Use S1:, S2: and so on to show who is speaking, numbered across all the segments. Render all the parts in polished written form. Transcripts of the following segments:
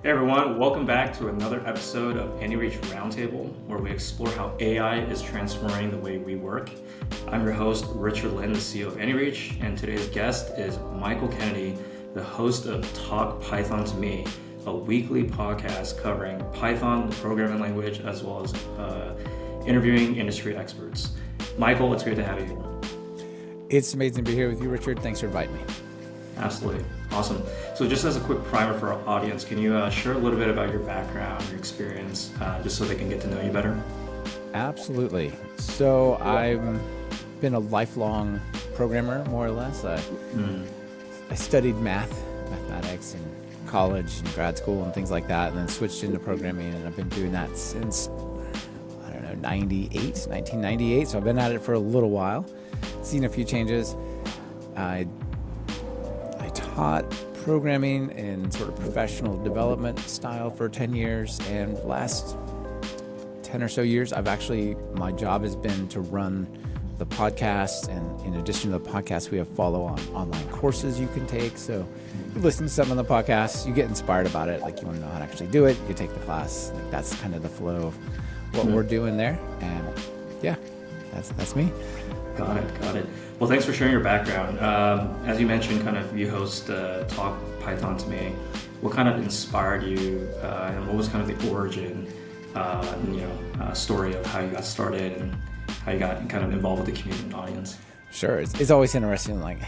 S1: Hey everyone, welcome back to another episode of Anyreach Roundtable, where we explore how AI is transforming the way we work. I'm your host, Richard Lin, the CEO of Anyreach, and today's guest is Michael Kennedy, the host of Talk Python to Me, a weekly podcast covering Python, the programming language, as well as interviewing industry experts. Michael, it's great to have you here.
S2: It's amazing to be here with you, Richard. Thanks for inviting me.
S1: Absolutely. Awesome. So just as a quick primer for our audience, can you share a little bit about your background, your experience, just so they can get to know you better?
S2: Absolutely. So I've been a lifelong programmer, more or less. I studied mathematics in college and grad school and things like that, and then switched into programming, and I've been doing that since, 1998. So I've been at it for a little while, seen a few changes. I taught programming in sort of professional development style for 10 years, and last 10 or so years, my job has been to run the podcast, and in addition to the podcast, we have follow-on online courses you can take. So you listen to some of the podcasts, you get inspired about it, like you want to know how to actually do it, you take the class. Like that's kind of the flow of what we're doing there, and yeah, that's me.
S1: Got it. Well, thanks for sharing your background. As you mentioned, kind of you host Talk Python to Me. What kind of inspired you, and what was kind of the origin, story of how you got started and how you got kind of involved with the community and audience?
S2: Sure, it's always interesting. Like,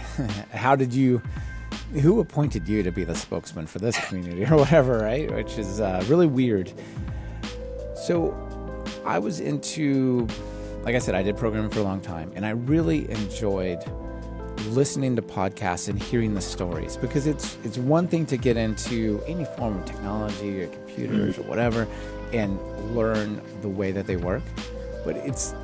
S2: who appointed you to be the spokesman for this community or whatever, right? Which is really weird. So, I was into. Like I said, I did programming for a long time, and I really enjoyed listening to podcasts and hearing the stories, because it's one thing to get into any form of technology or computers or whatever and learn the way that they work, but it's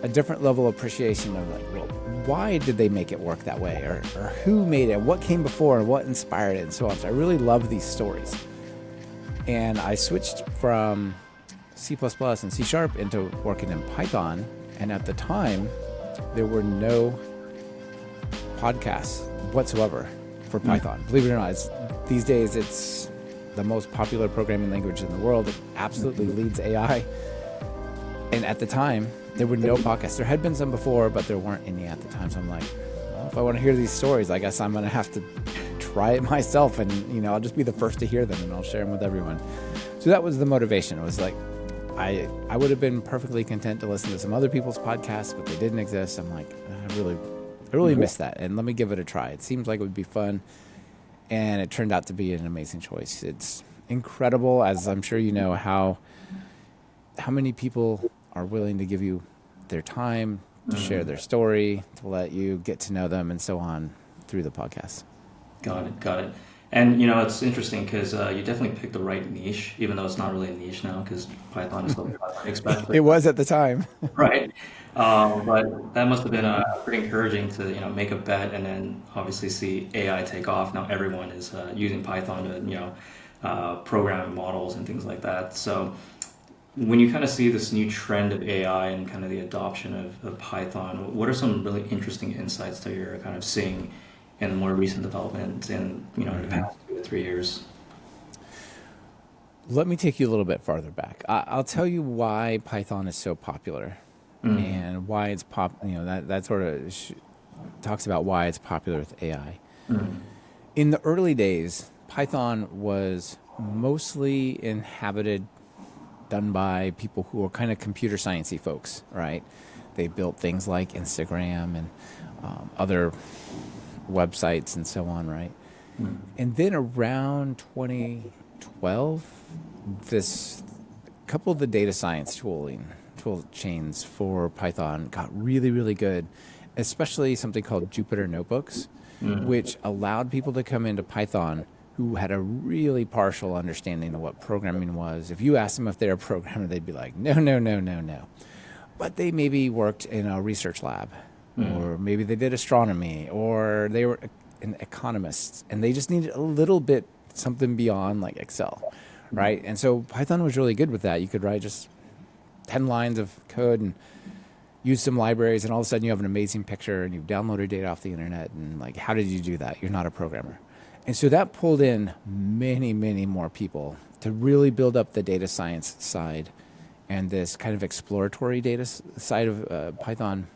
S2: a different level of appreciation of like, well, why did they make it work that way, or who made it, what came before, and what inspired it, and so on. So I really love these stories, and I switched from C++ and C# into working in Python. And at the time, there were no podcasts whatsoever for Python. Believe it or not, these days it's the most popular programming language in the world. It absolutely leads AI. And at the time, there were no podcasts. There had been some before, but there weren't any at the time. So I'm like, well, if I want to hear these stories, I guess I'm going to have to try it myself. And, I'll just be the first to hear them, and I'll share them with everyone. So that was the motivation. It was like, I would have been perfectly content to listen to some other people's podcasts, but they didn't exist. I'm like, I really miss that, and let me give it a try. It seems like it would be fun, and it turned out to be an amazing choice. It's incredible, as I'm sure you know, how many people are willing to give you their time, to share their story, to let you get to know them, and so on through the podcast.
S1: Got it. And, it's interesting because you definitely picked the right niche, even though it's not really a niche now because Python is still expected.
S2: It was at the time.
S1: Right. But that must have been pretty encouraging to, make a bet and then obviously see AI take off. Now everyone is using Python to, program models and things like that. So when you kind of see this new trend of AI and kind of the adoption of Python, what are some really interesting insights that you're kind of seeing in more recent developments in the past 2 to 3 years?
S2: Let me take you a little bit farther back. I'll tell you why Python is so popular and why it's that sort of talks about why it's popular with AI. In the early days, Python was mostly done by people who are kind of computer sciencey folks, right? They built things like Instagram and other websites and so on, right? And then around 2012, this couple of the data science tool chains for Python got really, really good, especially something called Jupyter Notebooks, which allowed people to come into Python who had a really partial understanding of what programming was. If you asked them if they're a programmer, they'd be like, no. But they maybe worked in a research lab, or maybe they did astronomy, or they were an economist, and they just needed a little bit something beyond like Excel, right? And so Python was really good with that. You could write just 10 lines of code and use some libraries, and all of a sudden you have an amazing picture, and you've downloaded data off the internet, and like, how did you do that? You're not a programmer. And so that pulled in many, many more people to really build up the data science side and this kind of exploratory data side of Python,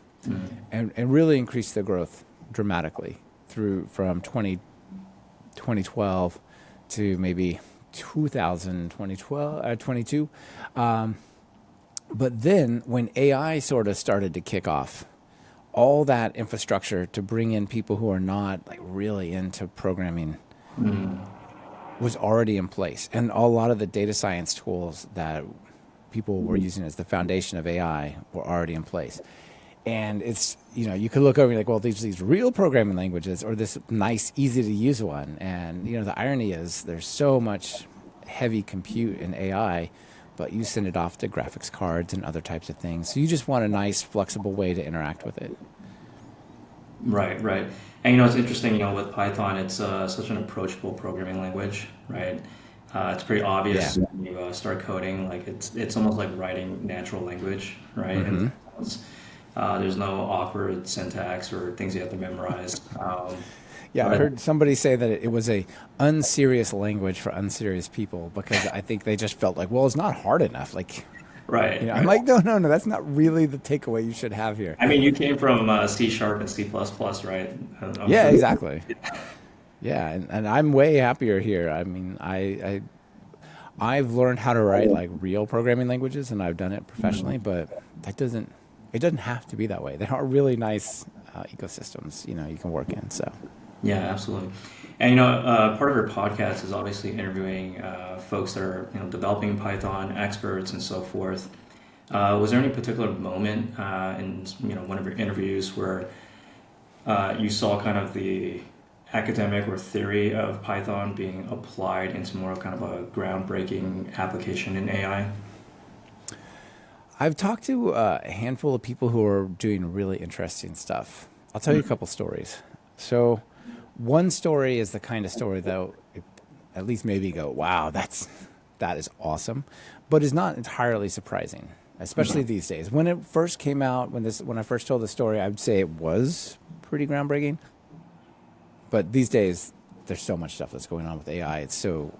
S2: and really increase the growth dramatically from 2012 to maybe 2022. But then when AI sort of started to kick off, all that infrastructure to bring in people who are not like really into programming was already in place. And a lot of the data science tools that people were using as the foundation of AI were already in place. And it's, you could look over and be like, well, these real programming languages or this nice, easy to use one. And, the irony is there's so much heavy compute in AI, but you send it off to graphics cards and other types of things. So you just want a nice, flexible way to interact with it.
S1: Right, right. And it's interesting, with Python, it's such an approachable programming language, right? It's pretty
S2: Yeah.
S1: obvious when you start coding, like it's almost like writing natural language, right? And there's no awkward syntax or things you have to memorize.
S2: Yeah, I
S1: But
S2: heard somebody say that it was a unserious language for unserious people because I think they just felt like, well, it's not hard enough. Like,
S1: right,
S2: I'm
S1: right.
S2: like, no, that's not really the takeaway you should have here.
S1: I mean, you came from C sharp and C++, plus plus, right? I'm
S2: Yeah,
S1: sure.
S2: exactly. Yeah, and I'm way happier here. I mean, I've learned how to write like real programming languages, and I've done it professionally. But it doesn't have to be that way. There are really nice ecosystems, you can work in. So
S1: Yeah, absolutely. And part of your podcast is obviously interviewing folks that are developing Python experts and so forth. Was there any particular moment in one of your interviews where you saw kind of the academic or theory of Python being applied into more of kind of a groundbreaking application in AI?
S2: I've talked to a handful of people who are doing really interesting stuff. I'll tell you a couple stories. So one story is the kind of story that at least maybe go, wow, that is awesome, but is not entirely surprising, especially these days. When it first came out, when I first told the story, I would say it was pretty groundbreaking. But these days, there's so much stuff that's going on with AI. It's so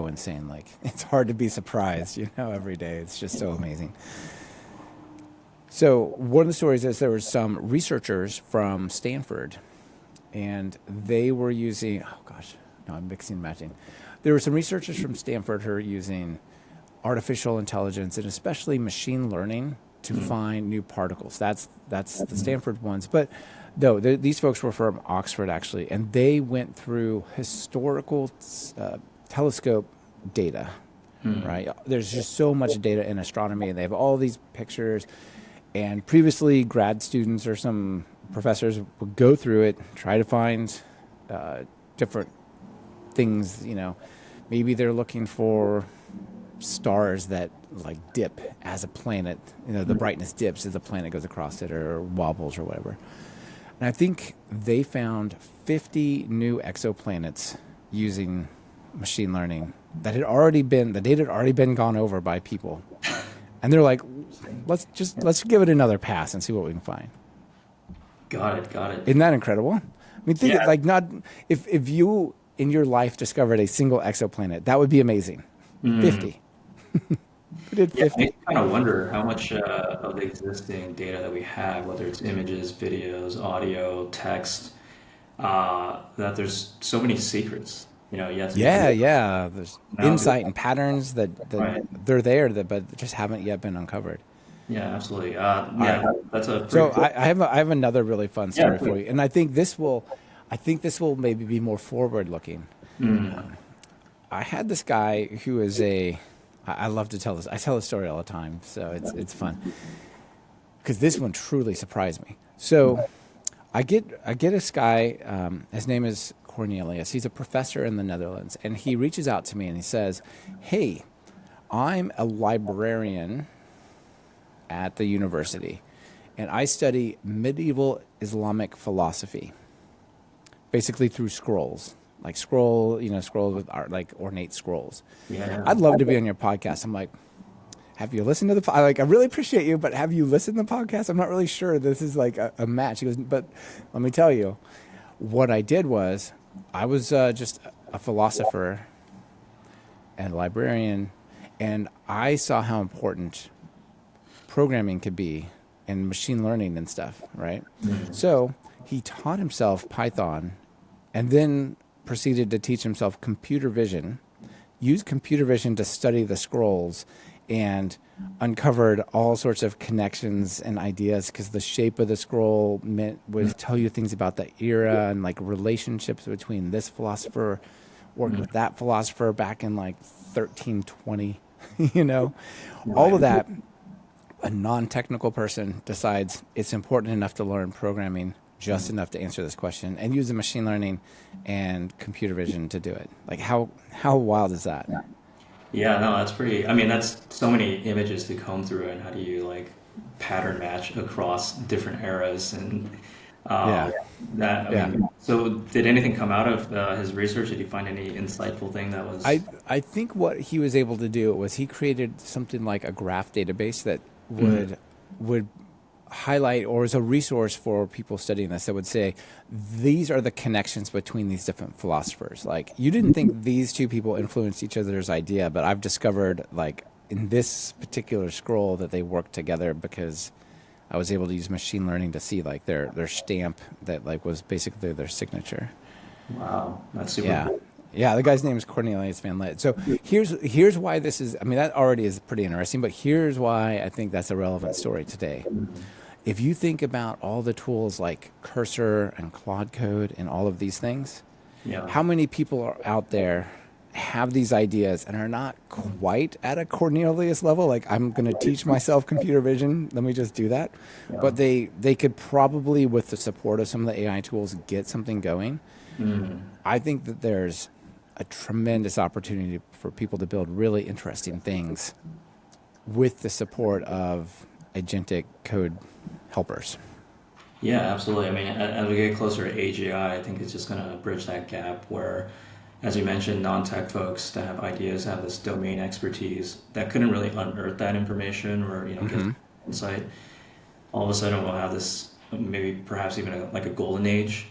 S2: insane. Like it's hard to be surprised, every day. It's just so amazing. So one of the stories is there were some researchers from Stanford, and they were using, oh gosh, no, I'm mixing and matching. There were some researchers from Stanford who are using artificial intelligence and especially machine learning to find new particles. That's the Stanford ones. But no, these folks were from Oxford actually, and they went through historical telescope data, right? There's just so much data in astronomy, and they have all these pictures. And previously, grad students or some professors would go through it, try to find different things. Maybe they're looking for stars that like dip as a planet. The brightness dips as the planet goes across it or wobbles or whatever. And I think they found 50 new exoplanets using machine learning the data had already been gone over by people. And they're like, let's give it another pass and see what we can find.
S1: Got it, got it.
S2: Isn't that incredible? I mean, think
S1: Yeah.
S2: like not if you in your life discovered a single exoplanet, that would be amazing. 50. We did
S1: Yeah,
S2: 50.
S1: I kind of wonder how much of the existing data that we have, whether it's images, videos, audio, text, that there's so many secrets, yet to be
S2: Yeah,
S1: realized.
S2: yeah. There's
S1: Now,
S2: insight and patterns that
S1: right.
S2: they're there, but just haven't yet been uncovered.
S1: Yeah, absolutely.
S2: All right.
S1: Yeah, that's a
S2: So
S1: pretty cool.
S2: I have another really fun
S1: Yeah,
S2: story for
S1: please.
S2: you, and I think this will maybe be more forward looking. I had this guy who is I love to tell this. I tell this story all the time, so it's fun because this one truly surprised me. So I get this guy. His name is Cornelius. He's a professor in the Netherlands, and he reaches out to me and he says, "Hey, I'm a librarian at the university, and I study medieval Islamic philosophy, basically through scrolls, like scrolls with art, like ornate scrolls.
S1: Yeah.
S2: I'd love to be on your podcast." I'm like, "Have you listened to I really appreciate you, but have you listened to the podcast? I'm not really sure this is like a match." He goes, "But let me tell you, what I did was I was just a philosopher and a librarian, and I saw how important programming could be and machine learning and stuff, right?
S1: Mm.
S2: So he taught himself Python and then proceeded to teach himself computer vision, used computer vision to study the scrolls, and uncovered all sorts of connections and ideas because the shape of the scroll would tell you things about the era and like relationships between this philosopher worked with that philosopher back in like 1320, you know, all
S1: Right.
S2: of that. A non-technical person decides it's important enough to learn programming just enough to answer this question and use the machine learning and computer vision to do it. Like how wild is that?
S1: Yeah, no, that's pretty. I mean, that's so many images to comb through, and how do you like pattern match across different eras and um,
S2: Yeah.
S1: that. I
S2: Yeah.
S1: mean, so did anything come out of his research? Did you find any insightful thing that was?
S2: I think what he was able to do was he created something like a graph database that
S1: Mm,
S2: would highlight or as a resource for people studying this that would say these are the connections between these different philosophers. Like you didn't think these two people influenced each other's idea, but I've discovered like in this particular scroll that they worked together because I was able to use machine learning to see like their stamp that like was basically their signature.
S1: wow, that's super
S2: Yeah.
S1: cool.
S2: Yeah, the guy's name is Cornelius Van Lith. So here's why this is. I mean, that already is pretty interesting, but here's why I think that's a relevant story today. If you think about all the tools like Cursor and Claude Code and all of these things,
S1: Yeah.
S2: how many people are out there have these ideas and are not quite at a Cornelius level? Like I'm going to teach myself computer vision. Let me just do that.
S1: Yeah.
S2: But they could probably, with the support of some of the AI tools, get something going.
S1: Mm.
S2: I think that there's a tremendous opportunity for people to build really interesting things with the support of agentic code helpers.
S1: Yeah, absolutely. I mean, as we get closer to AGI, I think it's just going to bridge that gap where, as you mentioned, non-tech folks that have ideas have this domain expertise that couldn't really unearth that information or get insight. All of a sudden, we'll have this maybe perhaps even like a golden age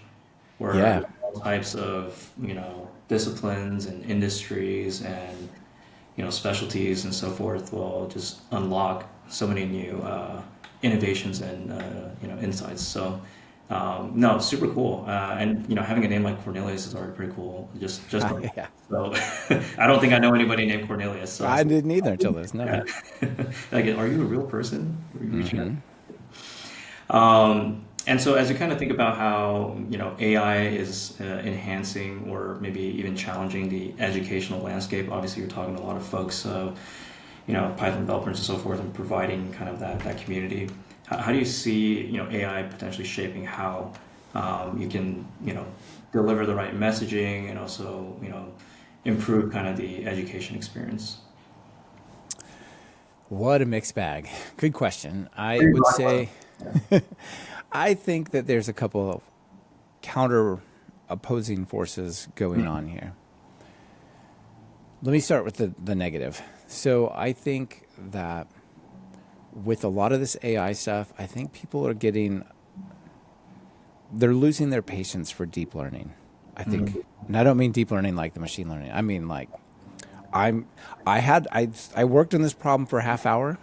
S1: where
S2: Yeah.
S1: all types of disciplines and industries and specialties and so forth will just unlock so many new innovations and insights. So no, super cool. And having a name like Cornelius is already pretty cool. Just from
S2: Yeah.
S1: so I don't think I know anybody named Cornelius. So
S2: I
S1: that's
S2: didn't either until this. No.
S1: yeah. Like, are you a real person? Are you reaching out? And so as you kind of think about how, AI is enhancing or maybe even challenging the educational landscape, obviously you're talking to a lot of folks, Python developers and so forth, and providing kind of that community. How do you see, AI potentially shaping how you can, deliver the right messaging and also, improve kind of the education experience?
S2: What a mixed bag. Good question. I
S1: Pretty
S2: would
S1: broad question.
S2: say I think that there's a couple of counter opposing forces going on here. Let me start with the negative. So I think that with a lot of this AI stuff, I think people are they're losing their patience for deep learning. I think,
S1: Mm,
S2: and I don't mean deep learning like the machine learning. I mean like I'm, I worked on this problem for a half hour.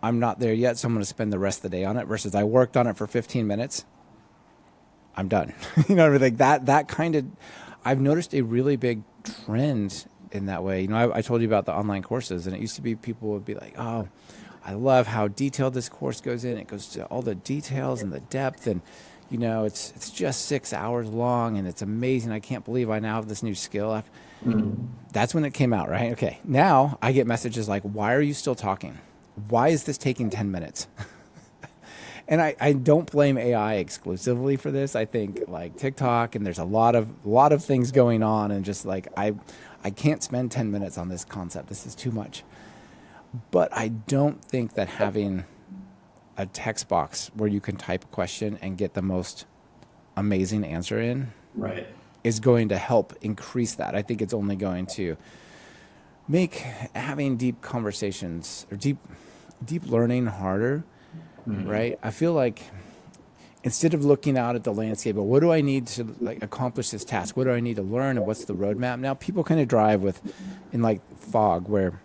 S2: I'm not there yet, so I'm going to spend the rest of the day on it. Versus I worked on it for 15 minutes. I'm done. You know, like that kind of. I've noticed a really big trend in that way. You know, I told you about the online courses, and it used to be people would be like, "Oh, I love how detailed this course goes in. It goes to all the details and the depth, and it's just 6 hours long, and it's amazing. I can't believe I now have this new skill."
S1: mm,
S2: That's when it came out, right? Okay. Now I get messages like, "Why are you still talking? Why is this taking 10 minutes?" And I don't blame AI exclusively for this. I think like TikTok and there's a lot of things going on and just like I can't spend 10 minutes on this concept. This is too much. But I don't think that having a text box where you can type a question and get the most amazing answer in
S1: right.
S2: is going to help increase that. I think it's only going to make having deep conversations or deep learning harder,
S1: Mm,
S2: right? I feel like instead of looking out at the landscape, but what do I need to like accomplish this task? What do I need to learn, and what's the roadmap? Now people kind of drive with in like fog where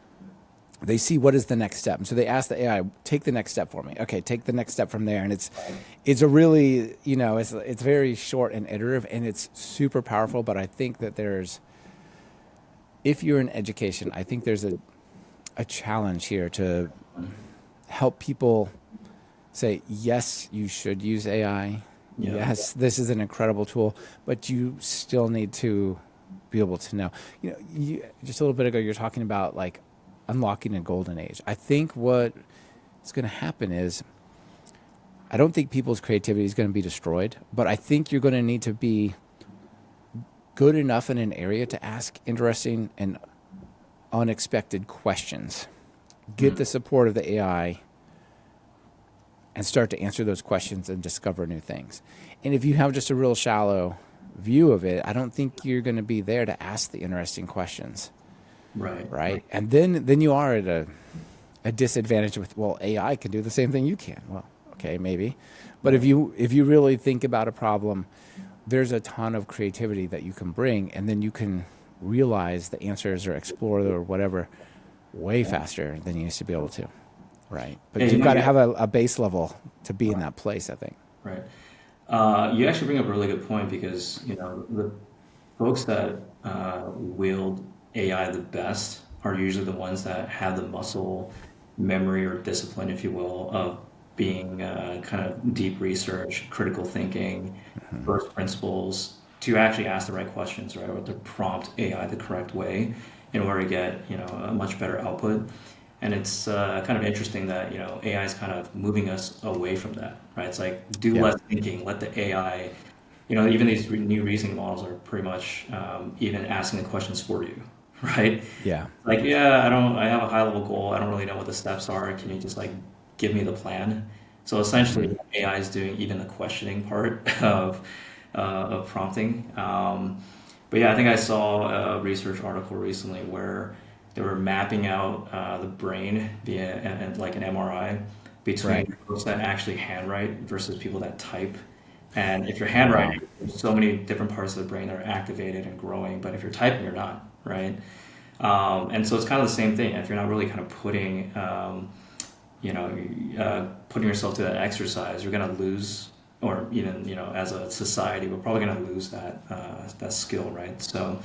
S2: they see what is the next step, and so they ask the AI, take the next step for me. Okay, take the next step from there, and it's a really, you know, it's very short and iterative, and it's super powerful. But I think that if you're in education, I think there's a challenge here to help people say, yes, you should use AI.
S1: Yeah.
S2: Yes, this is an incredible tool, but you still need to be able to know. You know, just a little bit ago, you're talking about like unlocking a golden age. I think what is going to happen is, I don't think people's creativity is going to be destroyed, but I think you're going to need to be good enough in an area to ask interesting and unexpected questions. Get the support of the AI and start to answer those questions and discover new things. And if you have just a real shallow view of it, I don't think you're going to be there to ask the interesting questions. Right. And then you are at a disadvantage with, well, AI can do the same thing you can. Well, okay, maybe. But if you really think about a problem, there's a ton of creativity that you can bring, and then you can realize the answers or explore or whatever way faster than you used to be able to. Right. But you've got to have a base level to be in that place, I think.
S1: Right. You actually bring up a really good point because, you know, the folks that wield AI the best are usually the ones that have the muscle memory or discipline, if you will, of being kind of deep research, critical thinking, first principles, to actually ask the right questions, right, or to prompt AI the correct way in order to get, you know, a much better output. And it's kind of interesting that, you know, AI is kind of moving us away from that, right? It's like, do less thinking, let the AI, you know, even these new reasoning models are pretty much even asking the questions for you, right?
S2: Yeah.
S1: Like, I have a high level goal. I don't really know what the steps are. Can you just like give me the plan? So essentially, AI is doing even the questioning part of prompting. But yeah, I think I saw a research article recently where they were mapping out the brain via like an MRI between folks that actually handwrite versus people that type. And if you're handwriting, there's so many different parts of the brain that are activated and growing, but if you're typing, you're not, right? And so it's kind of the same thing. If you're not really kind of putting, putting yourself to that exercise, you're going to lose, or even, you know, as a society, we're probably going to lose that skill, right? So,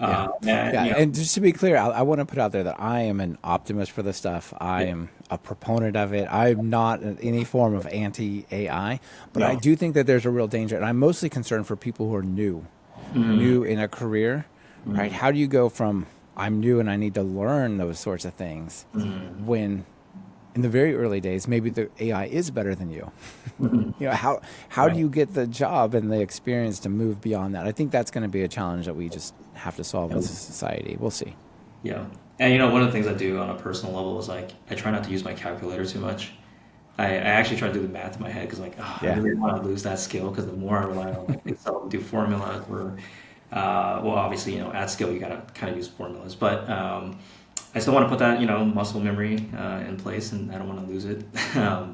S2: and just to be clear, I want to put out there that I am an optimist for this stuff. I am a proponent of it. I'm not any form of anti-AI, but I do think that there's a real danger, and I'm mostly concerned for people who are new in a career, right? How do you go from I'm new and I need to learn those sorts of things when in the very early days, maybe the AI is better than you. You know, how do you get the job and the experience to move beyond that? I think that's going to be a challenge that we just have to solve as a society. We'll see.
S1: Yeah. And you know, one of the things I do on a personal level is like I try not to use my calculator too much. I actually try to do the math in my head because like I really want to lose that skill because the more I rely on like Excel to do formulas or well, obviously, you know, at scale you gotta kind of use formulas, but I still want to put that, you know, muscle memory in place, and I don't want to lose it.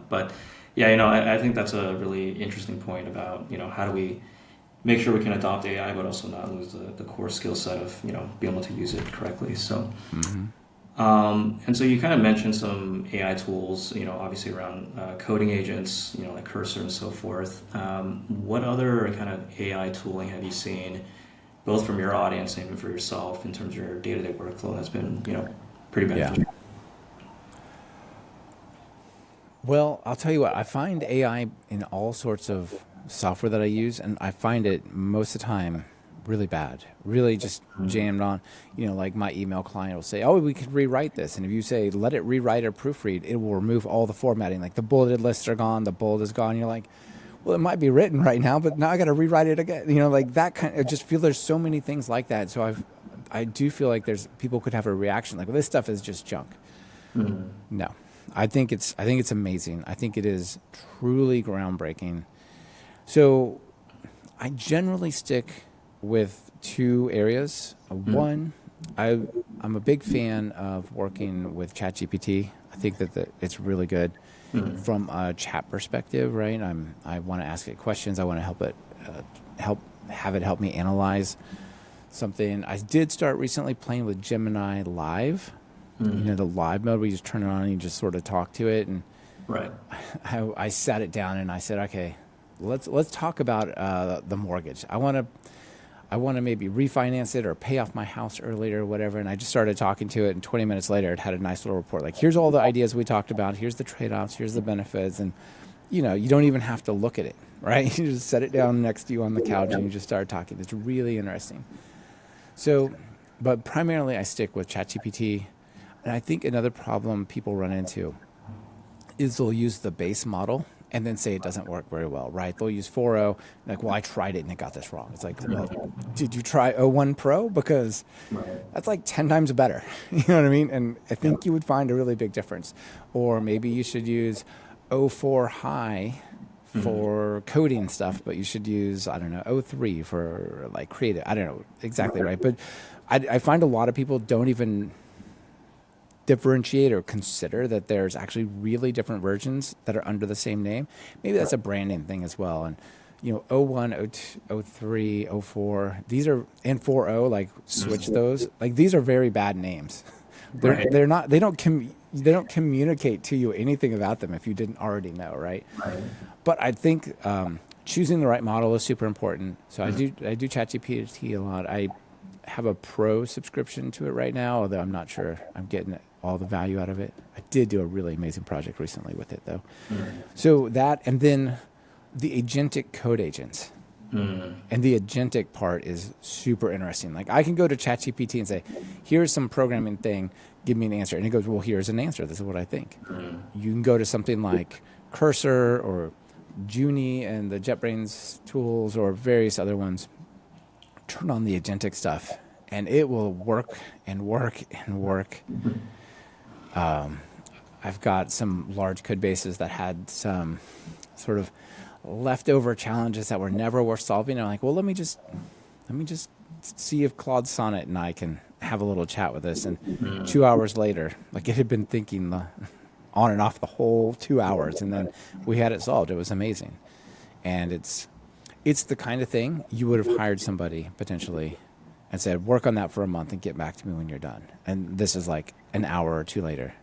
S1: But yeah, you know, I think that's a really interesting point about, you know, how do we make sure we can adopt AI, but also not lose the core skill set of, you know, being able to use it correctly. So, and so you kind of mentioned some AI tools, you know, obviously around coding agents, you know, like Cursor and so forth. What other kind of AI tooling have you seen, both from your audience and even for yourself, in terms of your day-to-day workflow that's been, you know, pretty beneficial?
S2: Well, I'll tell you what, I find AI in all sorts of software that I use, and I find it most of the time really bad, really just jammed on. You know, like my email client will say, oh, we could rewrite this. And if you say, let it rewrite or proofread, it will remove all the formatting. Like the bulleted lists are gone, the bold is gone. You're like, well, it might be written right now, but now I got to rewrite it again. You know, like that kind of, just feel there's so many things like that. So I do feel like people could have a reaction like, well, this stuff is just junk. No, I think it's amazing. I think it is truly groundbreaking. So I generally stick with two areas. One, I'm a big fan of working with ChatGPT. I think that it's really good. from a chat perspective, right? I want to ask it questions. I want to have it help me analyze something. I did start recently playing with Gemini Live. The live mode where you just turn it on and you just sort of talk to it. And
S1: Right.
S2: I sat it down and I said, okay, let's talk about the mortgage. I want to maybe refinance it or pay off my house earlier or whatever. And I just started talking to it, and 20 minutes later, it had a nice little report. Like, here's all the ideas we talked about. Here's the trade-offs. Here's the benefits. And, you don't even have to look at it, right? You just set it down next to you on the couch and you just start talking. It's really interesting. So, but primarily I stick with ChatGPT. And I think another problem people run into is they'll use the base model and then say it doesn't work very well, right? They'll use 4.0, like, well, I tried it and it got this wrong. It's like, well, did you try 0.1 Pro? Because that's like 10 times better. You know what I mean? And I think you would find a really big difference. Or maybe you should use 0.4 High for coding stuff, but you should use, I don't know, 0.3 for like creative. I don't know exactly right. But I find a lot of people don't even differentiate or consider that there's actually really different versions that are under the same name. Maybe that's a branding thing as well. And oh 01, 02, 03, 04, these are, and 4.0, like switch those. Like, these are very bad names. They're not, they don't communicate to you anything about them if you didn't already know, right? But I think choosing the right model is super important. So I do ChatGPT a lot. I have a pro subscription to it right now, although I'm not sure I'm getting all the value out of it. I did do a really amazing project recently with it, though. So that, and then the agentic code agents. And the agentic part is super interesting. Like, I can go to ChatGPT and say, here's some programming thing, give me an answer. And it goes, well, here's an answer. This is what I think. You can go to something like Cursor or Junie and the JetBrains tools or various other ones, turn on the agentic stuff, and it will work and work and work. I've got some large code bases that had some sort of leftover challenges that were never worth solving. And I'm like, well, let me just see if Claude Sonnet and I can have a little chat with this. And 2 hours later, like, it had been thinking on and off the whole 2 hours, and then we had it solved. It was amazing. And it's the kind of thing you would have hired somebody potentially and said, work on that for a month and get back to me when you're done. And this is like an hour or two later.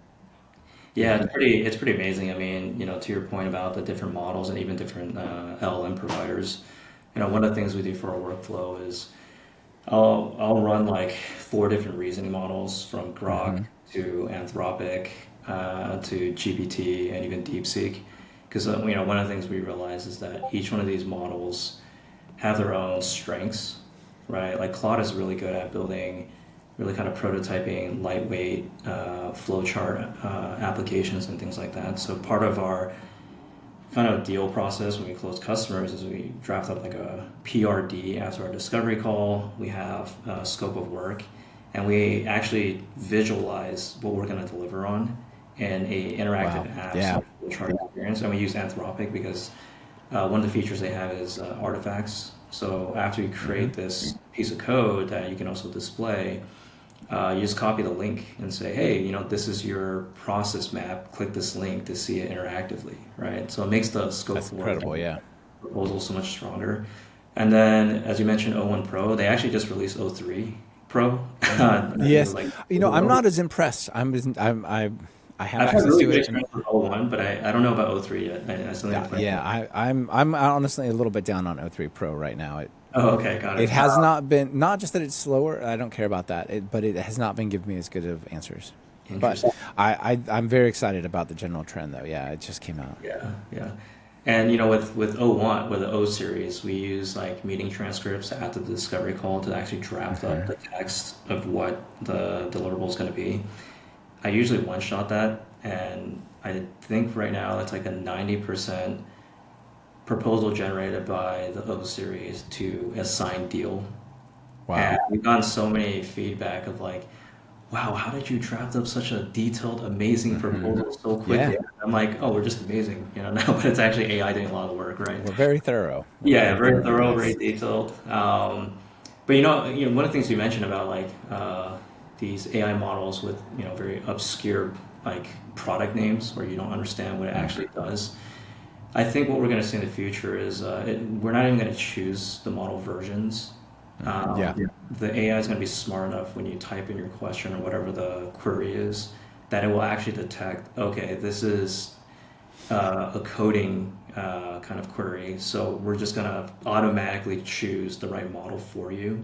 S1: Yeah, it's pretty amazing. I mean, to your point about the different models and even different LLM providers, one of the things we do for our workflow is I'll run like 4 different reasoning models from Grok to Anthropic to GPT and even DeepSeek, because one of the things we realize is that each one of these models have their own strengths, right? Like, Claude is really good at building really kind of prototyping lightweight flowchart applications and things like that. So part of our kind of deal process when we close customers is we draft up like a PRD after our discovery call. We have a scope of work, and we actually visualize what we're going to deliver on in a interactive app, so flowchart experience. And we use Anthropic because one of the features they have is artifacts. So after you create this piece of code that you can also display, you just copy the link and say, hey, this is your process map. Click this link to see it interactively, right? So it makes the scope of work proposal so much stronger. And then, as you mentioned, O1 Pro, they actually just released O3 Pro.
S2: Yes, I'm not as impressed. I have
S1: I've had
S2: access
S1: really
S2: to
S1: good
S2: it.
S1: experience with O1, but I don't know about O3 yet. I still need to play.
S2: I'm honestly a little bit down on O3 Pro right now.
S1: Oh, okay, got it.
S2: It has not been, not just that it's slower, I don't care about that, but it has not been giving me as good of answers. But I'm very excited about the general trend, though. Yeah, it just came out.
S1: Yeah. And with O1, with the O series, we use like meeting transcripts after the discovery call to actually draft up the text of what the deliverable is going to be. I usually one-shot that, and I think right now it's like a 90% proposal generated by the O series to a signed deal.
S2: Wow.
S1: And we've gotten so many feedback of like, wow, how did you draft up such a detailed, amazing proposal so quickly?
S2: Yeah.
S1: I'm like, oh, we're just amazing, no, but it's actually AI doing a lot of work, right?
S2: We're very thorough.
S1: Very thorough, very detailed. But one of the things you mentioned about like these AI models with very obscure like product names where you don't understand what it actually does. I think what we're going to see in the future is we're not even going to choose the model versions.
S2: Yeah.
S1: The AI is going to be smart enough when you type in your question or whatever the query is that it will actually detect, okay, this is a coding kind of query. So we're just going to automatically choose the right model for you.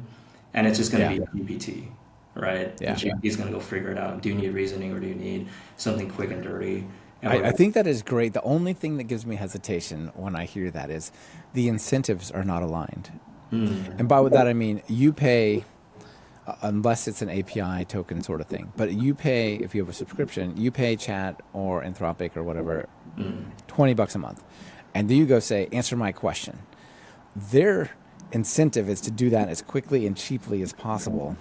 S1: And it's just going
S2: Yeah.
S1: to be a GPT, right? The
S2: Yeah.
S1: GPT is going to go figure it out. Do you need reasoning or do you need something quick and dirty? And
S2: I think that is great. The only thing that gives me hesitation when I hear that is the incentives are not aligned. And by that I mean you pay, unless it's an API token sort of thing, but you pay, if you have a subscription, you pay Chat or Anthropic or whatever, $20 a month. And then you go say, answer my question. Their incentive is to do that as quickly and cheaply as possible.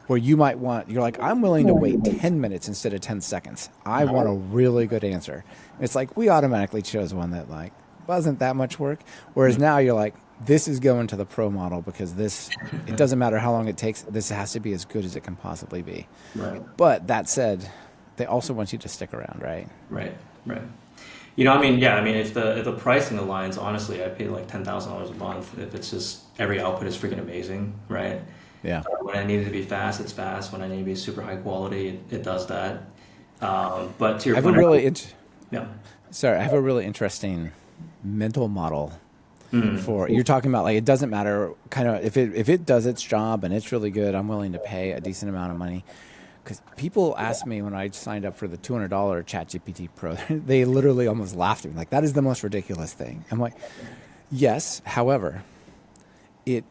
S2: Where you might want, you're like, I'm willing to wait 10 minutes instead of 10 seconds. I want a really good answer. It's like we automatically chose one that like wasn't that much work. Whereas now you're like, this is going to the pro model because this, it doesn't matter how long it takes. This has to be as good as it can possibly be.
S1: Right.
S2: But that said, they also want you to stick around, right?
S1: Right. Right. I mean, yeah, I mean, if the pricing aligns, honestly, I pay like $10,000 a month if it's just every output is freaking amazing, right?
S2: Yeah.
S1: When I need it to be fast, it's fast. When I need it to be super high quality, it does that. But to
S2: I
S1: your
S2: have a
S1: point,
S2: really,
S1: yeah,
S2: sorry, I have a really interesting mental model for, you're talking about like, it doesn't matter kind of, if it does its job and it's really good, I'm willing to pay a decent amount of money. Because people asked me when I signed up for the $200 ChatGPT Pro, they literally almost laughed at me. Like, that is the most ridiculous thing. I'm like, yes, however, it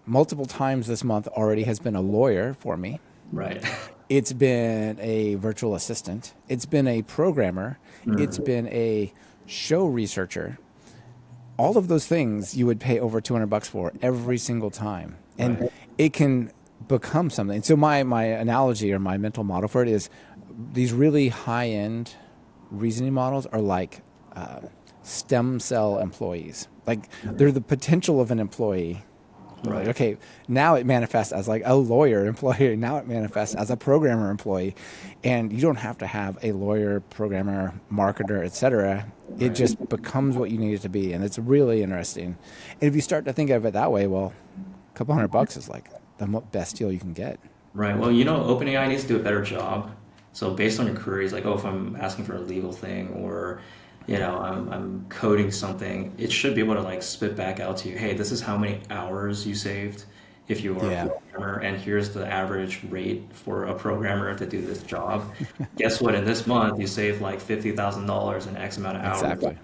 S2: multiple times this month already has been a lawyer for me.
S1: right,
S2: It's been a virtual assistant. It's been a programmer. It's been a show researcher. All of those things you would pay over $200 for every single time. And
S1: right,
S2: it can become something. So my analogy or my mental model for it is these really high-end reasoning models are like stem cell employees. Like they're the potential of an employee.
S1: right,
S2: Like, okay, now it manifests as like a lawyer employee. Now it manifests as a programmer employee. And you don't have to have a lawyer, programmer, marketer, etc. It just becomes what you need it to be. And it's really interesting. And if you start to think of it that way, well, a couple $100 is like the best deal you can get.
S1: right. Well, OpenAI needs to do a better job. So based on your queries, like, oh, if I'm asking for a legal thing or I'm coding something, it should be able to like spit back out to you, hey, this is how many hours you saved if you are a
S2: Yeah,
S1: programmer, and here's the average rate for a programmer to do this job. Guess what? In this month, you saved like $50,000 in X amount of hours.
S2: exactly.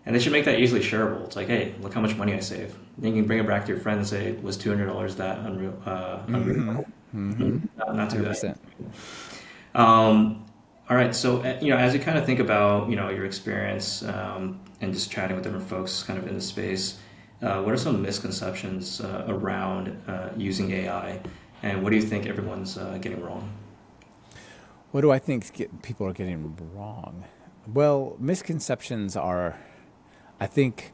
S1: And they should make that easily shareable. It's like, hey, look how much money I saved. Then you can bring it back to your friend and say, was $200 that unreasonable? Not too bad.
S2: 100%.
S1: All right, so as you kind of think about your experience and just chatting with different folks kind of in the space, what are some misconceptions around using AI, and what do you think everyone's getting wrong?
S2: What do I think people are getting wrong? Well, misconceptions are, I think,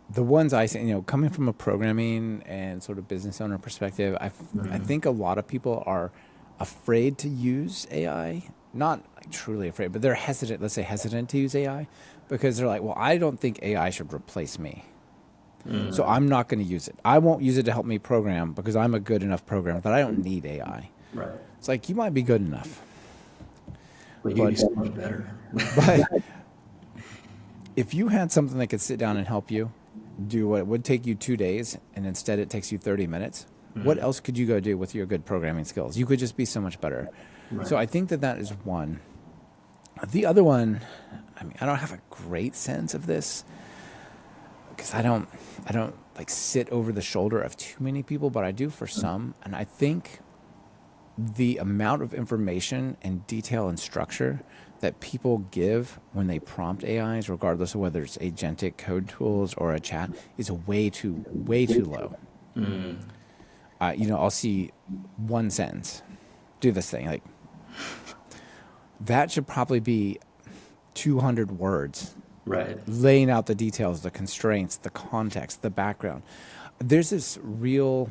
S2: the ones I see, coming from a programming and sort of business owner perspective, I think a lot of people are afraid to use AI. Not like truly afraid, but they're hesitant, let's say hesitant to use AI because they're like, well, I don't think AI should replace me. So I'm not going to use it. I won't use it to help me program because I'm a good enough programmer, but I don't need AI.
S1: Right.
S2: It's like, you might be good enough,
S1: But you'd be
S2: but
S1: so much better.
S2: but if you had something that could sit down and help you do what would take you 2 days and instead it takes you 30 minutes, what else could you go do with your good programming skills? You could just be so much better.
S1: Right.
S2: So I think that is one. The other one, I mean, I don't have a great sense of this because I don't like sit over the shoulder of too many people, but I do for some. And I think the amount of information and detail and structure that people give when they prompt AIs, regardless of whether it's agentic code tools or a chat, is way too low. I'll see one sentence, do this thing, like that should probably be 200 words,
S1: Right.
S2: laying out the details, the constraints, the context, the background. There's this real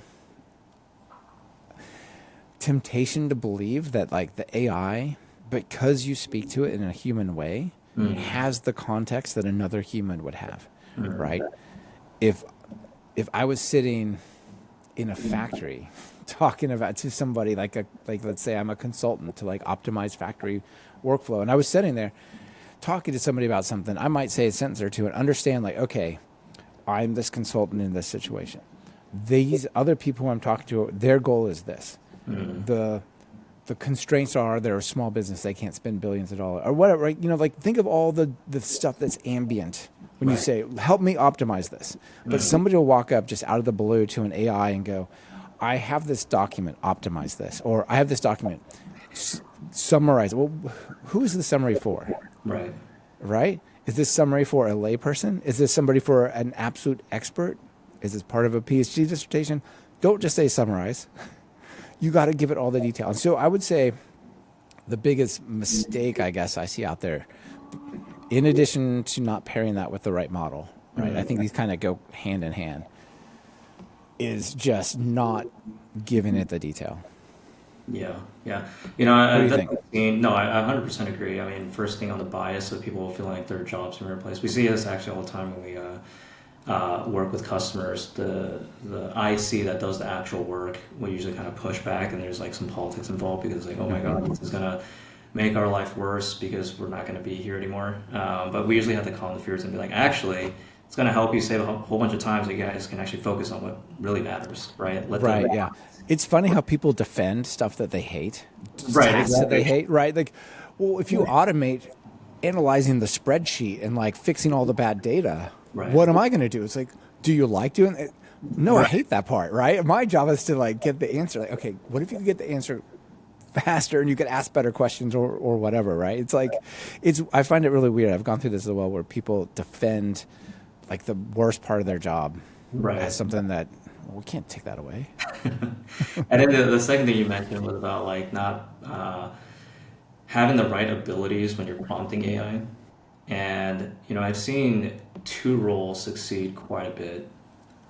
S2: temptation to believe that like the AI, because you speak to it in a human way, has the context that another human would have, right? If I was sitting in a factory talking about to somebody like let's say I'm a consultant to like optimize factory workflow, and I was sitting there talking to somebody about something, I might say a sentence or two and understand like, okay, I'm this consultant in this situation. These other people who I'm talking to, their goal is this. The constraints are they're a small business, they can't spend billions of dollars or whatever, right? You know, like think of all the stuff that's ambient when you say, help me optimize this. But somebody will walk up just out of the blue to an AI and go, I have this document, optimize this. Or I have this document, summarize it. Well, who is the summary for?
S1: Right.
S2: Right? Is this summary for a layperson? Is this somebody for an absolute expert? Is this part of a PhD dissertation? Don't just say summarize. You got to give it all the detail. And so I would say the biggest mistake, I guess, I see out there, in addition to not pairing that with the right model, right? I think these kind of go hand in hand, is just not giving it the detail.
S1: Yeah, yeah.
S2: What do you
S1: That's
S2: think?
S1: no, I 100% agree. I mean, first thing on the bias of people feeling like their jobs are replaced. We see this actually all the time when we work with customers. The IC that does the actual work will usually kind of push back, and there's like some politics involved because like, oh my God, this is gonna make our life worse because we're not going to be here anymore. But we usually have to calm the fears and be like, actually, it's going to help you save a whole bunch of time so you guys can actually focus on what really matters, right?
S2: Right, yeah. It's funny how people defend stuff that they hate,
S1: Right,
S2: tasks that they
S1: exactly.
S2: hate, right? Like, well, if you automate analyzing the spreadsheet and like fixing all the bad data,
S1: Right.
S2: what am I going to do? It's like, do you like doing it? No, I
S1: Right.
S2: hate that part, right? My job is to like get the answer. Like, okay, what if you could get the answer faster and you could ask better questions or whatever, right? It's like, I find it really weird. I've gone through this as well where people defend like the worst part of their job
S1: Right.
S2: as something that, well, we can't take that away.
S1: And then the second thing you mentioned was about like not having the right abilities when you're prompting AI. And I've seen two roles succeed quite a bit.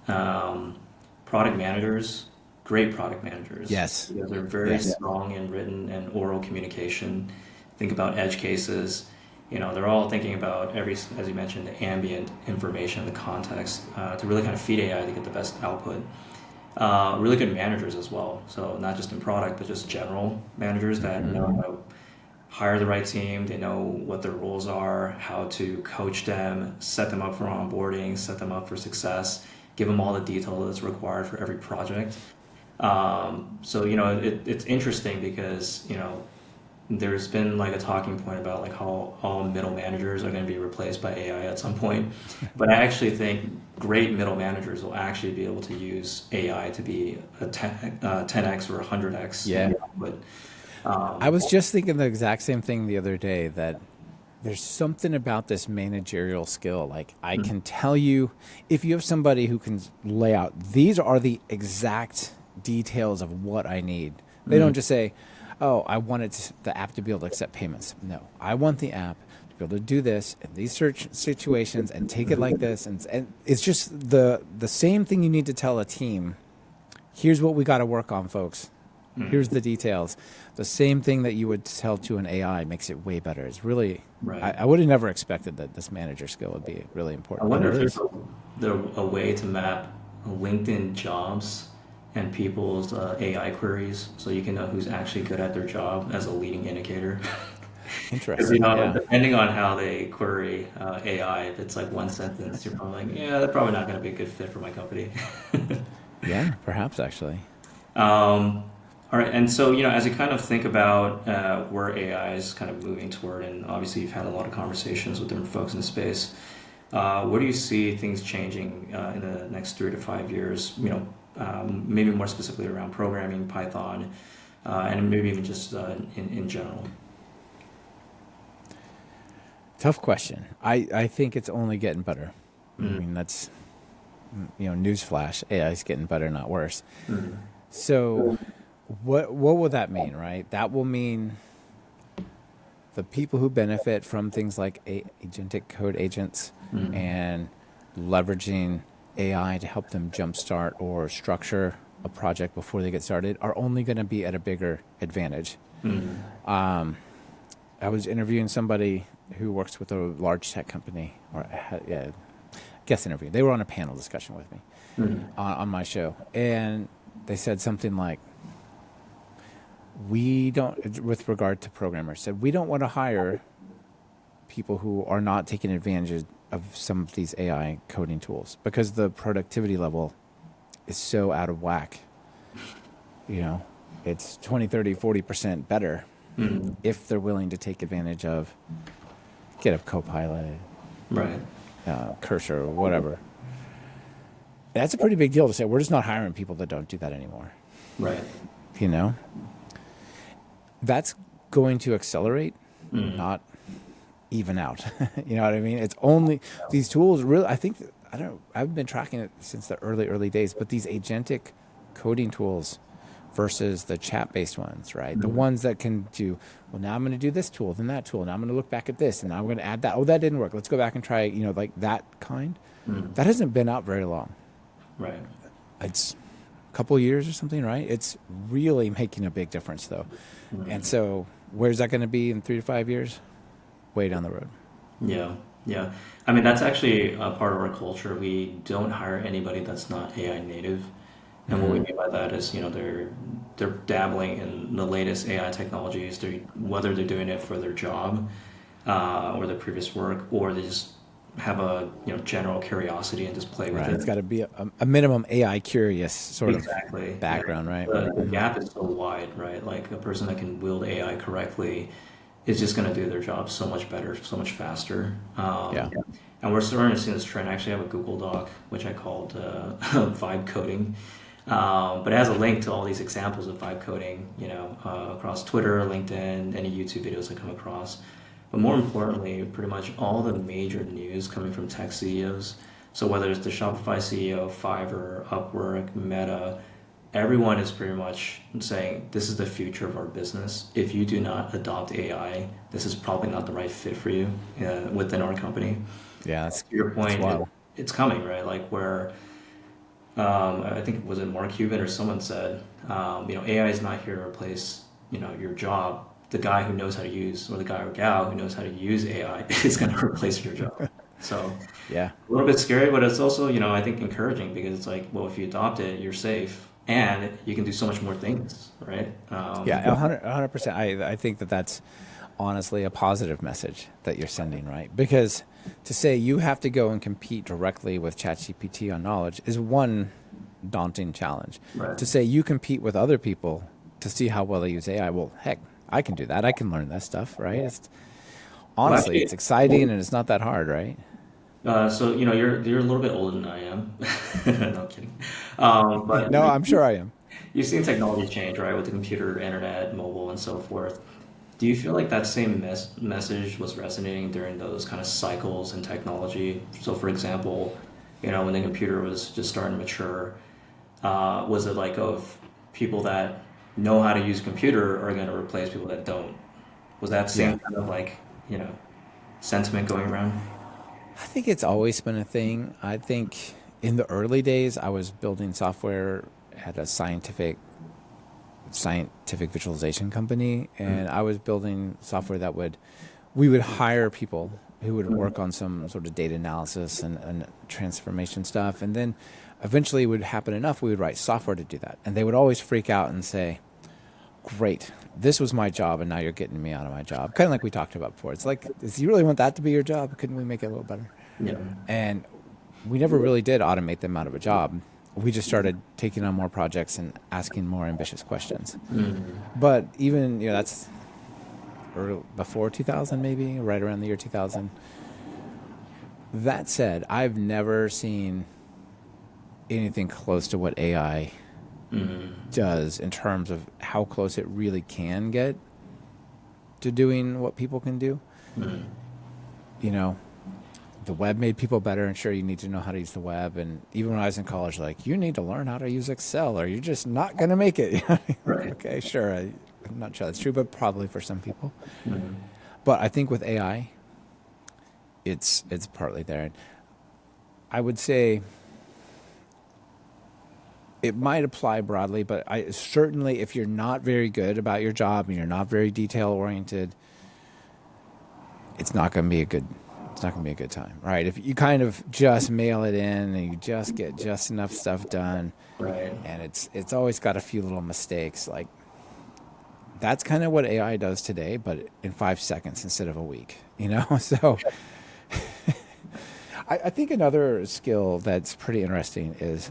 S1: Product managers, great product managers.
S2: Yes.
S1: Because they're very
S2: Yes.
S1: strong in written and oral communication. Think about edge cases. They're all thinking about as you mentioned, the ambient information, the context, to really kind of feed AI to get the best output. Really good managers as well. So not just in product, but just general managers that know how to hire the right team. They know what their roles are, how to coach them, set them up for onboarding, set them up for success, give them all the detail that's required for every project. So it's interesting because there's been like a talking point about like how all middle managers are going to be replaced by AI at some point, but I actually think great middle managers will actually be able to use AI to be a 10x or 100x.
S2: Yeah.
S1: But
S2: I was just thinking the exact same thing the other day, that there's something about this managerial skill. Like I can tell you, if you have somebody who can lay out, these are the exact details of what I need. They don't just say, oh, I want the app to be able to accept payments. No, I want the app to be able to do this in these search situations and take it like this. And it's just the same thing you need to tell a team. Here's what we got to work on, folks. Here's the details. The same thing that you would tell to an AI makes it way better. It's really,
S1: Right.
S2: I would have never expected that this manager skill would be really
S1: I
S2: important.
S1: wonder
S2: But
S1: if
S2: it
S1: there's
S2: is.
S1: a way to map LinkedIn jobs and people's AI queries so you can know who's actually good at their job as a leading indicator. Because
S2: Interesting. Yeah.
S1: depending on how they query AI, if it's like one sentence, you're probably like, yeah, they're probably not going to be a good fit for my company.
S2: Yeah, perhaps actually.
S1: All right, and so as you kind of think about where AI is kind of moving toward, and obviously you've had a lot of conversations with different folks in the space, where do you see things changing in the next 3 to 5 years? Maybe more specifically around programming, Python, and maybe even just in general.
S2: Tough question. I think it's only getting better. I mean, that's, newsflash. AI is getting better, not worse. So what will that mean, right? That will mean the people who benefit from things like agentic code agents and leveraging AI to help them jumpstart or structure a project before they get started are only going to be at a bigger advantage. I was interviewing somebody who works with a large tech company, or yeah, guest interview. They were on a panel discussion with me on my show, and they said something like, "We don't," with regard to programmers, said we don't want to hire people who are not taking advantage of some of these AI coding tools because the productivity level is so out of whack. You know, it's 20, 30, 40% better if they're willing to take advantage of GitHub Copilot,
S1: Right.
S2: Cursor, or whatever. That's a pretty big deal to say. We're just not hiring people that don't do that anymore.
S1: Right.
S2: You know, that's going to accelerate, not even out. You know what I mean? It's only these tools really, I think, I've been tracking it since the early days, but these agentic coding tools versus the chat-based ones, right? The ones that can do, well, now I'm going to do this tool, then that tool, now I'm going to look back at this, and now I'm going to add that. Oh, that didn't work. Let's go back and try, you know, like that kind. That hasn't been out very long.
S1: Right.
S2: It's a couple of years or something, right? It's really making a big difference, though. And so where's that going to be in 3 to 5 years? Way down the road.
S1: Yeah. Yeah. I mean, that's actually a part of our culture. We don't hire anybody that's not AI native. And what we mean by that is, you know, they're dabbling in the latest AI technologies. Whether they're doing it for their job or their previous work, or they just have a general curiosity and just play with
S2: Right.
S1: it.
S2: It's got to be a minimum AI curious sort
S1: Exactly.
S2: of background, right?
S1: The gap is so wide, right? Like a person that can wield AI correctly is just going to do their job so much better, so much faster.
S2: Yeah.
S1: And we're starting to see this trend. I actually have a Google Doc, which I called vibe coding. But it has a link to all these examples of vibe coding, you know, across Twitter, LinkedIn, any YouTube videos I come across. But more importantly, pretty much all the major news coming from tech CEOs. So whether it's the Shopify CEO, Fiverr, Upwork, Meta, everyone is pretty much saying this is the future of our business. If you do not adopt AI, this is probably not the right fit for you within our company.
S2: Yeah. That's,
S1: To your
S2: that's
S1: point,
S2: wild.
S1: it's coming, right? Like where I think was it Mark Cuban or someone said, AI is not here to replace, your job. The guy who knows how to use, or the guy or gal who knows how to use AI is going to replace your job. So
S2: Yeah.
S1: a little bit scary, but it's also, I think encouraging because it's like, well, if you adopt it, you're safe and you can do so much more things, right?
S2: Yeah. 100%. I think that's honestly a positive message that you're sending, right? Because to say you have to go and compete directly with ChatGPT on knowledge is one daunting challenge.
S1: Right.
S2: To say you compete with other people to see how well they use AI, well, heck, I can do that. I can learn that stuff, right? Honestly,
S1: actually,
S2: it's exciting and it's not that hard, right?
S1: so you're a little bit older than I am. No, I'm kidding. But
S2: No, I'm sure I am.
S1: you've seen technology change, right, with the computer, internet, mobile, and so forth. Do you feel like that same message was resonating during those kind of cycles in technology? So, for example, when the computer was just starting to mature, was it like, oh, if people that know how to use a computer are going to replace people that don't? Was that
S2: Yeah.
S1: same kind of like, sentiment going around?
S2: I think it's always been a thing. I think in the early days, I was building software at a scientific visualization company, and I was building software that we would hire people who would work on some sort of data analysis and transformation stuff, and then eventually it would happen enough we would write software to do that, and they would always freak out and say, great, this was my job and now you're getting me out of my job, kind of like we talked about before. It's like, do you really want that to be your job? Couldn't we make it a little better?
S1: Yeah.
S2: And we never really did automate them out of a job. We just started taking on more projects and asking more ambitious questions. But even, that's before 2000, maybe right around the year 2000. That said, I've never seen anything close to what AI does in terms of how close it really can get to doing what people can do. The web made people better, and sure, you need to know how to use the web. And even when I was in college, like, you need to learn how to use Excel or you're just not going to make it.
S1: Right.
S2: Okay, sure. I'm not sure that's true, but probably for some people. But I think with AI, it's partly there. And I would say it might apply broadly, but I certainly, if you're not very good about your job and you're not very detail oriented, it's not going to be a good. It's not going to be a good time, right? If you kind of just mail it in and you just get just enough stuff done,
S1: Right.
S2: and it's always got a few little mistakes, like that's kind of what AI does today, but in 5 seconds instead of a week, you know? So I think another skill that's pretty interesting is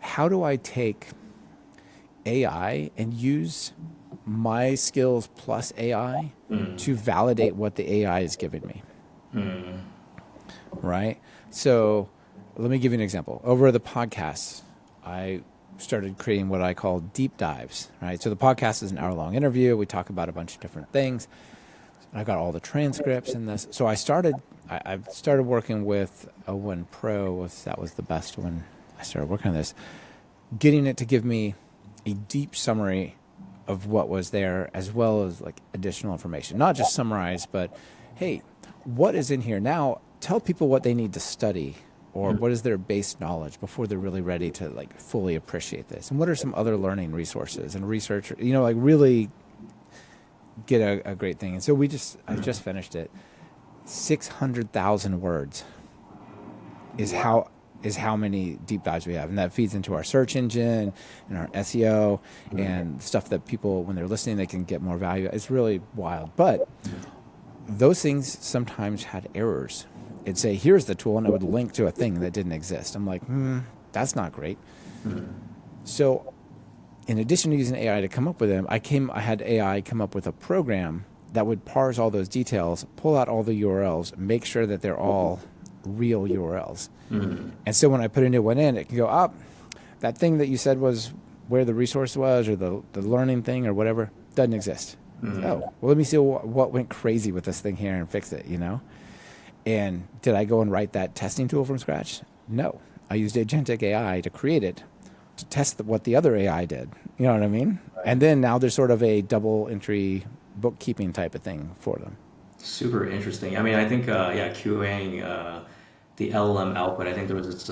S2: how do I take AI and use my skills plus AI to validate what the AI is giving me? Right? So let me give you an example. Over the podcasts, I started creating what I call deep dives, right? So the podcast is an hour-long interview. We talk about a bunch of different things. I got all the transcripts and this. So I started working with O1 Pro. That was the best one. I started working on this, getting it to give me a deep summary of what was there, as well as like additional information. Not just summarize, but hey, what is in here now? Tell people what they need to study, or what is their base knowledge before they're really ready to like fully appreciate this. And what are some other learning resources and research, like really get a great thing. And so I just finished it. 600,000 words is how many deep dives we have. And that feeds into our search engine and our SEO and stuff that people, when they're listening, they can get more value. It's really wild. But those things sometimes had errors. It'd say, here's the tool, and it would link to a thing that didn't exist. I'm like, that's not great. So in addition to using AI to come up with them, I had AI come up with a program that would parse all those details, pull out all the URLs, make sure that they're all real URLs. And so when I put a new one in, it can go, that thing that you said was where the resource was, or the learning thing or whatever, doesn't exist. Oh, well, let me see what went crazy with this thing here and fix it, And did I go and write that testing tool from scratch? No. I used agentic AI to create it, to test what the other AI did. You know what I mean? Right. And then now there's sort of a double entry bookkeeping type of thing for them.
S1: Super interesting. I mean, I think, QAing the LLM output, I think there was this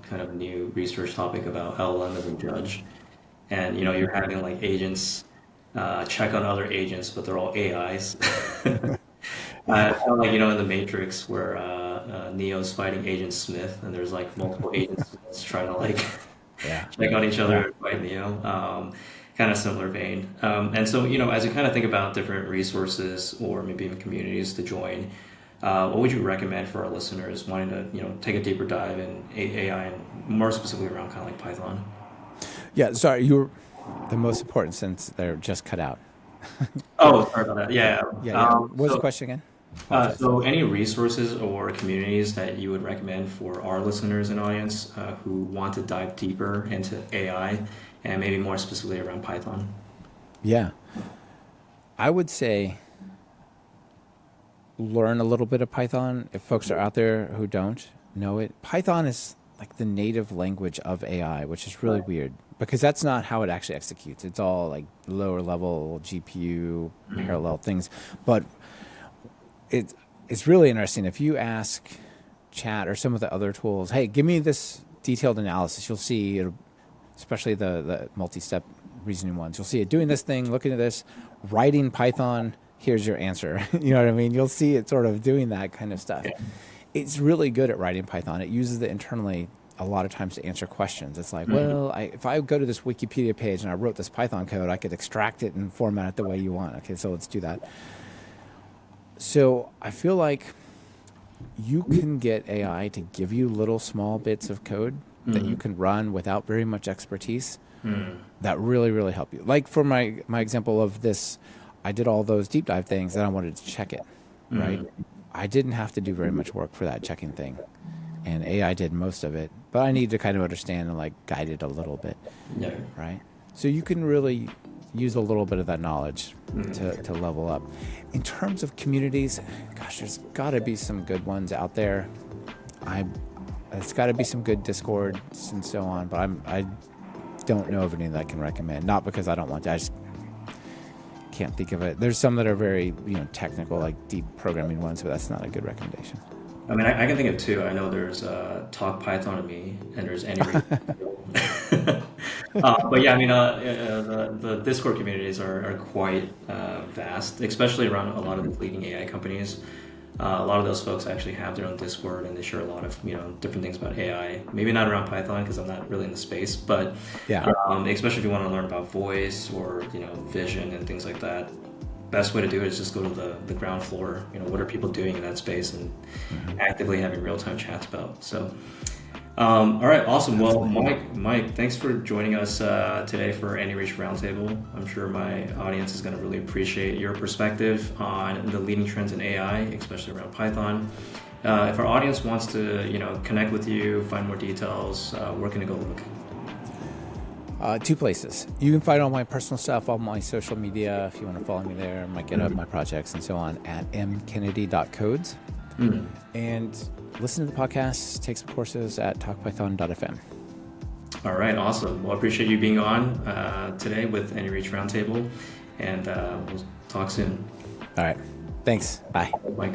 S1: kind of new research topic about LLM as a judge. And, you're having like agents check on other agents, but they're all AIs. Kind of like, in the Matrix where Neo's fighting Agent Smith, and there's like multiple Agent Smiths trying to like check on each other and fight Neo. Kind of similar vein. And so, as you kind of think about different resources or maybe even communities to join, what would you recommend for our listeners wanting to, take a deeper dive in AI and more specifically around kind of like Python?
S2: Yeah, sorry, you were the most important since they're just cut out.
S1: Oh, sorry about that. Yeah.
S2: What was the question again?
S1: So any resources or communities that you would recommend for our listeners and audience who want to dive deeper into AI and maybe more specifically around Python?
S2: Yeah. I would say learn a little bit of Python if folks are out there who don't know it. Python is like the native language of AI, which is really weird because that's not how it actually executes. It's all like lower level GPU parallel things. But it's really interesting. If you ask Chat or some of the other tools, hey, give me this detailed analysis, you'll see, especially the multi-step reasoning ones, you'll see it doing this thing, looking at this, writing Python, here's your answer. You know what I mean? You'll see it sort of doing that kind of stuff. It's really good at writing Python. It uses it internally a lot of times to answer questions. It's like, well, if I go to this Wikipedia page and I wrote this Python code, I could extract it and format it the way you want. Okay, so let's do that. So I feel like you can get AI to give you little small bits of code that you can run without very much expertise that really, really help you. Like for my example of this, I did all those deep dive things and I wanted to check it, right? I didn't have to do very much work for that checking thing. And AI did most of it, but I need to kind of understand and like guide it a little bit, right? So you can really use a little bit of that knowledge to level up. In terms of communities, gosh, there's got to be some good ones out there. It's got to be some good Discords and so on, but I don't know of any that I can recommend. Not because I don't want to, I just can't think of it. There's some that are very technical, like deep programming ones, but that's not a good recommendation.
S1: I mean, I can think of two. I know there's Talk Python to Me, and there's Anyreach. But yeah, I mean, the Discord communities are quite vast, especially around a lot of the leading AI companies. A lot of those folks actually have their own Discord, and they share a lot of different things about AI. Maybe not around Python because I'm not really in the space, but
S2: Yeah,
S1: especially if you want to learn about voice or vision and things like that. Best way to do it is just go to the ground floor. What are people doing in that space and actively having real time chats about. So. All right, awesome. Well,
S2: absolutely.
S1: Mike, thanks for joining us today for Anyreach Roundtable. I'm sure my audience is going to really appreciate your perspective on the leading trends in AI, especially around Python. If our audience wants to, connect with you, find more details, where can they go look?
S2: Two places. You can find all my personal stuff, all my social media, if you want to follow me there, my GitHub, my projects, and so on, at mkennedy.codes. And listen to the podcast, take some courses at talkpython.fm.
S1: All right, awesome. Well, I appreciate you being on today with Anyreach Roundtable, and we'll talk soon.
S2: All right. Thanks. Bye.
S1: Mike.